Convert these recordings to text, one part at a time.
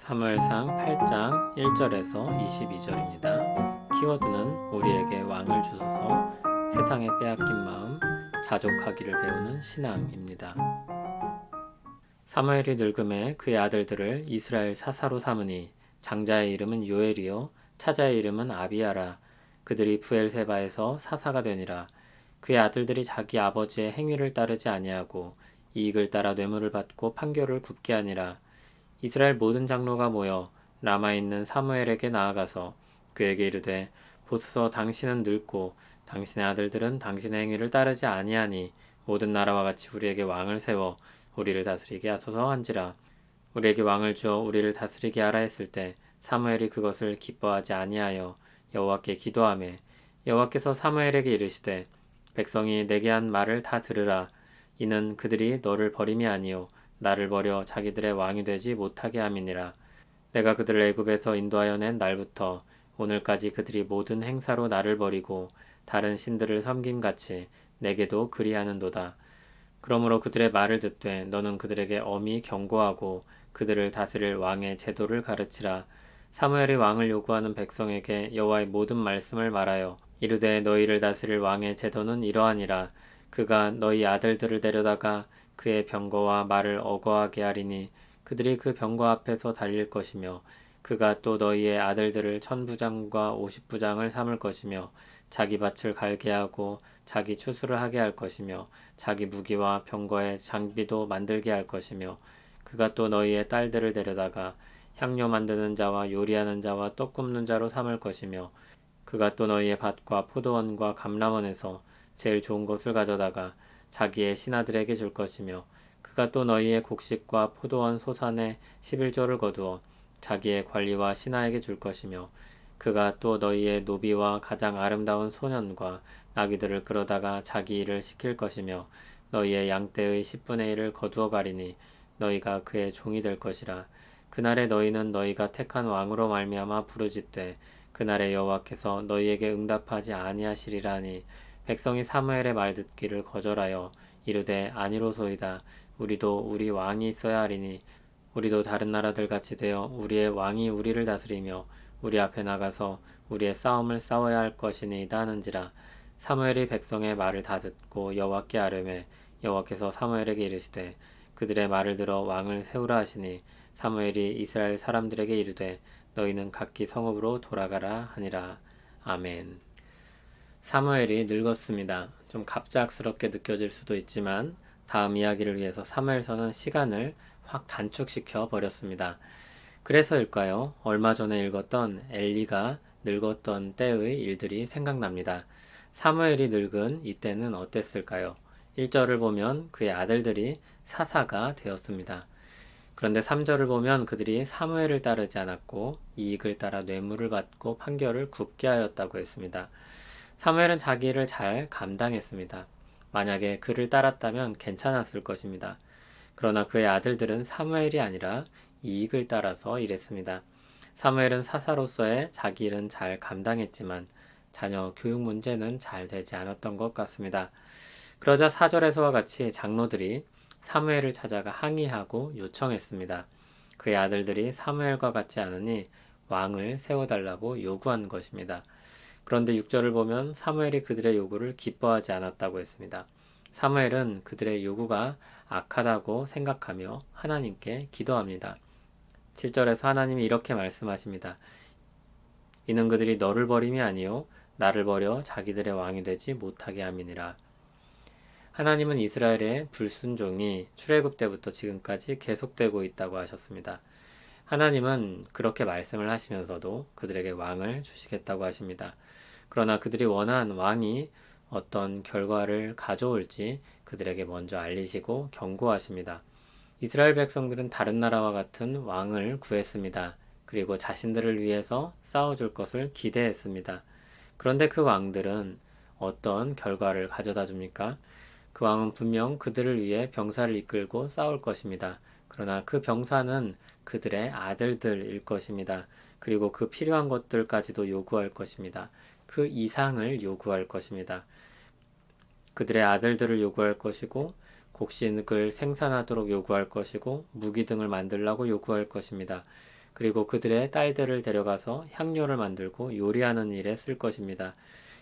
사무엘상 8장 1절에서 22절입니다. 키워드는 우리에게 왕을 주소서, 세상에 빼앗긴 마음, 자족하기를 배우는 신앙입니다. 사무엘이 늙음에 그의 아들들을 이스라엘 사사로 삼으니 장자의 이름은 요엘이요 차자의 이름은 아비야라. 그들이 브엘세바에서 사사가 되니라. 그의 아들들이 자기 아버지의 행위를 따르지 아니하고 이익을 따라 뇌물을 받고 판결을 굽게 하니라. 이스라엘 모든 장로가 모여 라마에 있는 사무엘에게 나아가서 그에게 이르되 보소서 당신은 늙고 당신의 아들들은 당신의 행위를 따르지 아니하니 모든 나라와 같이 우리에게 왕을 세워 우리를 다스리게 하소서 한지라. 우리에게 왕을 주어 우리를 다스리게 하라 했을 때 사무엘이 그것을 기뻐하지 아니하여 여호와께 기도하매 여호와께서 사무엘에게 이르시되 백성이 내게 한 말을 다 들으라. 이는 그들이 너를 버림이 아니요 나를 버려 자기들의 왕이 되지 못하게 함이니라. 내가 그들을 애굽에서 인도하여 낸 날부터 오늘까지 그들이 모든 행사로 나를 버리고 다른 신들을 섬김같이 내게도 그리하는도다. 그러므로 그들의 말을 듣되 너는 그들에게 엄히 경고하고 그들을 다스릴 왕의 제도를 가르치라. 사무엘이 왕을 요구하는 백성에게 여호와의 모든 말씀을 말하여 이르되 너희를 다스릴 왕의 제도는 이러하니라. 그가 너희 아들들을 데려다가 그의 병거와 말을 어거하게 하리니 그들이 그 병거 앞에서 달릴 것이며 그가 또 너희의 아들들을 1000부장과 50부장을 삼을 것이며 자기 밭을 갈게 하고 자기 추수를 하게 할 것이며 자기 무기와 병거의 장비도 만들게 할 것이며 그가 또 너희의 딸들을 데려다가 향료 만드는 자와 요리하는 자와 떡 굽는 자로 삼을 것이며 그가 또 너희의 밭과 포도원과 감람원에서 제일 좋은 것을 가져다가 자기의 신하들에게 줄 것이며 그가 또 너희의 곡식과 포도원 소산의 11조를 거두어 자기의 관리와 신하에게 줄 것이며 그가 또 너희의 노비와 가장 아름다운 소년과 나귀들을 끌어다가 자기 일을 시킬 것이며 너희의 양떼의 10분의 1을 거두어 가리니 너희가 그의 종이 될 것이라. 그날에 너희는 너희가 택한 왕으로 말미암아 부르짖되 그날에 여호와께서 너희에게 응답하지 아니하시리라니. 백성이 사무엘의 말 듣기를 거절하여 이르되 아니로소이다. 우리도 우리 왕이 있어야 하리니 우리도 다른 나라들 같이 되어 우리의 왕이 우리를 다스리며 우리 앞에 나가서 우리의 싸움을 싸워야 할 것이니이다 하는지라. 사무엘이 백성의 말을 다 듣고 여호와께 아뢰매 여호와께서 사무엘에게 이르시되 그들의 말을 들어 왕을 세우라 하시니 사무엘이 이스라엘 사람들에게 이르되 너희는 각기 성읍으로 돌아가라 하니라. 아멘. 사무엘이 늙었습니다. 좀 갑작스럽게 느껴질 수도 있지만 다음 이야기를 위해서 사무엘서는 시간을 확 단축시켜 버렸습니다. 그래서일까요? 얼마 전에 읽었던 엘리가 늙었던 때의 일들이 생각납니다. 사무엘이 늙은 이때는 어땠을까요? 1절을 보면 그의 아들들이 사사가 되었습니다. 그런데 3절을 보면 그들이 사무엘을 따르지 않았고 이익을 따라 뇌물을 받고 판결을 굽게 하였다고 했습니다. 사무엘은 자기 일을 잘 감당했습니다. 만약에 그를 따랐다면 괜찮았을 것입니다. 그러나 그의 아들들은 사무엘이 아니라 이익을 따라서 일했습니다. 사무엘은 사사로서의 자기 일은 잘 감당했지만 자녀 교육 문제는 잘 되지 않았던 것 같습니다. 그러자 4절에서와 같이 장로들이 사무엘을 찾아가 항의하고 요청했습니다. 그의 아들들이 사무엘과 같지 않으니 왕을 세워달라고 요구한 것입니다. 그런데 6절을 보면 사무엘이 그들의 요구를 기뻐하지 않았다고 했습니다. 사무엘은 그들의 요구가 악하다고 생각하며 하나님께 기도합니다. 7절에서 하나님이 이렇게 말씀하십니다. 이는 그들이 너를 버림이 아니요 나를 버려 자기들의 왕이 되지 못하게 함이니라. 하나님은 이스라엘의 불순종이 출애굽 때부터 지금까지 계속되고 있다고 하셨습니다. 하나님은 그렇게 말씀을 하시면서도 그들에게 왕을 주시겠다고 하십니다. 그러나 그들이 원한 왕이 어떤 결과를 가져올지 그들에게 먼저 알리시고 경고하십니다. 이스라엘 백성들은 다른 나라와 같은 왕을 구했습니다. 그리고 자신들을 위해서 싸워줄 것을 기대했습니다. 그런데 그 왕들은 어떤 결과를 가져다 줍니까? 그 왕은 분명 그들을 위해 병사를 이끌고 싸울 것입니다. 그러나 그 병사는 그들의 아들들일 것입니다. 그리고 그 필요한 것들까지도 요구할 것입니다. 그 이상을 요구할 것입니다. 그들의 아들들을 요구할 것이고 곡식을 생산하도록 요구할 것이고 무기 등을 만들라고 요구할 것입니다. 그리고 그들의 딸들을 데려가서 향료를 만들고 요리하는 일에 쓸 것입니다.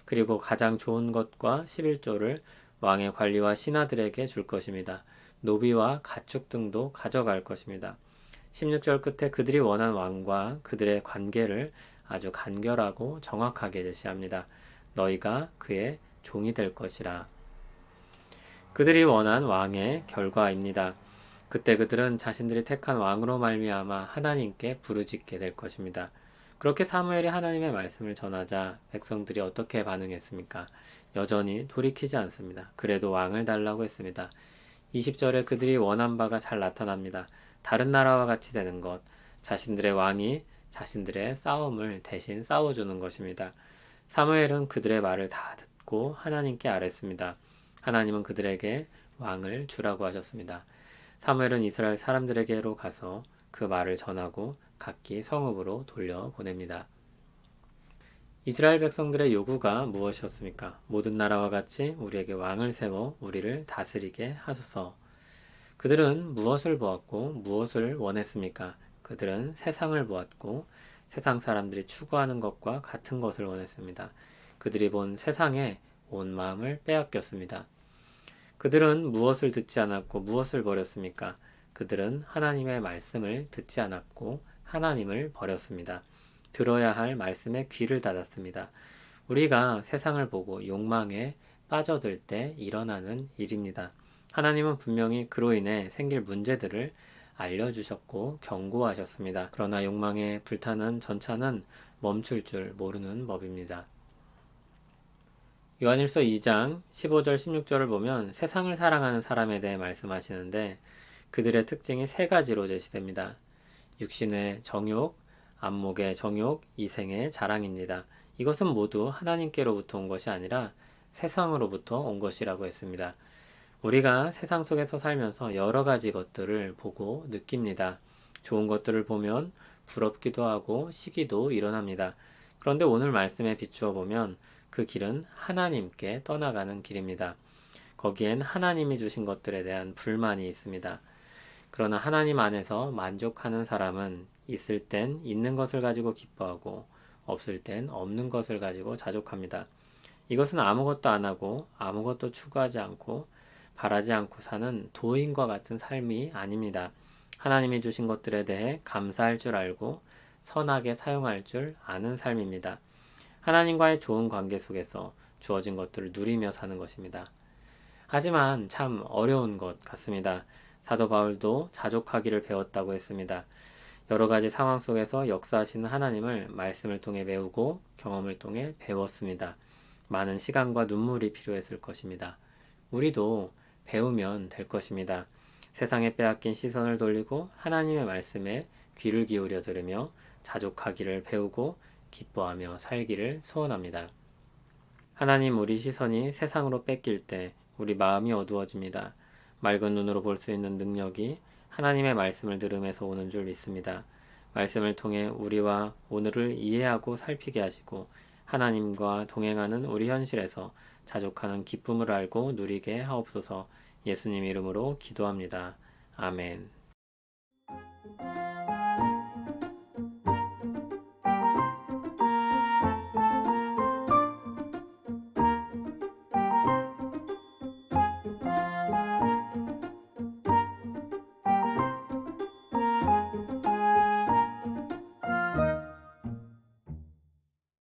그리고 가장 좋은 것과 11조를 왕의 관리와 신하들에게 줄 것입니다. 노비와 가축 등도 가져갈 것입니다. 16절 끝에 그들이 원한 왕과 그들의 관계를 아주 간결하고 정확하게 제시합니다. 너희가 그의 종이 될 것이라. 그들이 원한 왕의 결과입니다. 그때 그들은 자신들이 택한 왕으로 말미암아 하나님께 부르짖게 될 것입니다. 그렇게 사무엘이 하나님의 말씀을 전하자 백성들이 어떻게 반응했습니까? 여전히 돌이키지 않습니다. 그래도 왕을 달라고 했습니다. 20절에 그들이 원한 바가 잘 나타납니다. 다른 나라와 같이 되는 것, 자신들의 왕이 자신들의 싸움을 대신 싸워주는 것입니다. 사무엘은 그들의 말을 다 듣고 하나님께 아뢰습니다. 하나님은 그들에게 왕을 주라고 하셨습니다. 사무엘은 이스라엘 사람들에게로 가서 그 말을 전하고 각기 성읍으로 돌려보냅니다. 이스라엘 백성들의 요구가 무엇이었습니까? 모든 나라와 같이 우리에게 왕을 세워 우리를 다스리게 하소서. 그들은 무엇을 보았고 무엇을 원했습니까? 그들은 세상을 보았고 세상 사람들이 추구하는 것과 같은 것을 원했습니다. 그들이 본 세상에 온 마음을 빼앗겼습니다. 그들은 무엇을 듣지 않았고 무엇을 버렸습니까? 그들은 하나님의 말씀을 듣지 않았고 하나님을 버렸습니다. 들어야 할 말씀에 귀를 닫았습니다. 우리가 세상을 보고 욕망에 빠져들 때 일어나는 일입니다. 하나님은 분명히 그로 인해 생길 문제들을 알려주셨고 경고하셨습니다. 그러나 욕망에 불타는 전차는 멈출 줄 모르는 법입니다. 요한일서 2장 15절 16절을 보면 세상을 사랑하는 사람에 대해 말씀하시는데 그들의 특징이 세 가지로 제시됩니다. 육신의 정욕, 안목의 정욕, 이생의 자랑입니다. 이것은 모두 하나님께로부터 온 것이 아니라 세상으로부터 온 것이라고 했습니다. 우리가 세상 속에서 살면서 여러 가지 것들을 보고 느낍니다. 좋은 것들을 보면 부럽기도 하고 시기도 일어납니다. 그런데 오늘 말씀에 비추어 보면 그 길은 하나님께 떠나가는 길입니다. 거기엔 하나님이 주신 것들에 대한 불만이 있습니다. 그러나 하나님 안에서 만족하는 사람은 있을 땐 있는 것을 가지고 기뻐하고 없을 땐 없는 것을 가지고 자족합니다. 이것은 아무것도 안 하고 아무것도 추구하지 않고 바라지 않고 사는 도인과 같은 삶이 아닙니다. 하나님이 주신 것들에 대해 감사할 줄 알고 선하게 사용할 줄 아는 삶입니다. 하나님과의 좋은 관계 속에서 주어진 것들을 누리며 사는 것입니다. 하지만 참 어려운 것 같습니다. 사도 바울도 자족하기를 배웠다고 했습니다. 여러 가지 상황 속에서 역사하시는 하나님을 말씀을 통해 배우고 경험을 통해 배웠습니다. 많은 시간과 눈물이 필요했을 것입니다. 우리도 배우면 될 것입니다. 세상에 빼앗긴 시선을 돌리고 하나님의 말씀에 귀를 기울여 들으며 자족하기를 배우고 기뻐하며 살기를 소원합니다. 하나님 우리 시선이 세상으로 뺏길 때 우리 마음이 어두워집니다. 맑은 눈으로 볼 수 있는 능력이 하나님의 말씀을 들음에서 오는 줄 믿습니다. 말씀을 통해 우리와 오늘을 이해하고 살피게 하시고 하나님과 동행하는 우리 현실에서 자족하는 기쁨을 알고 누리게 하옵소서. 예수님 이름으로 기도합니다. 아멘.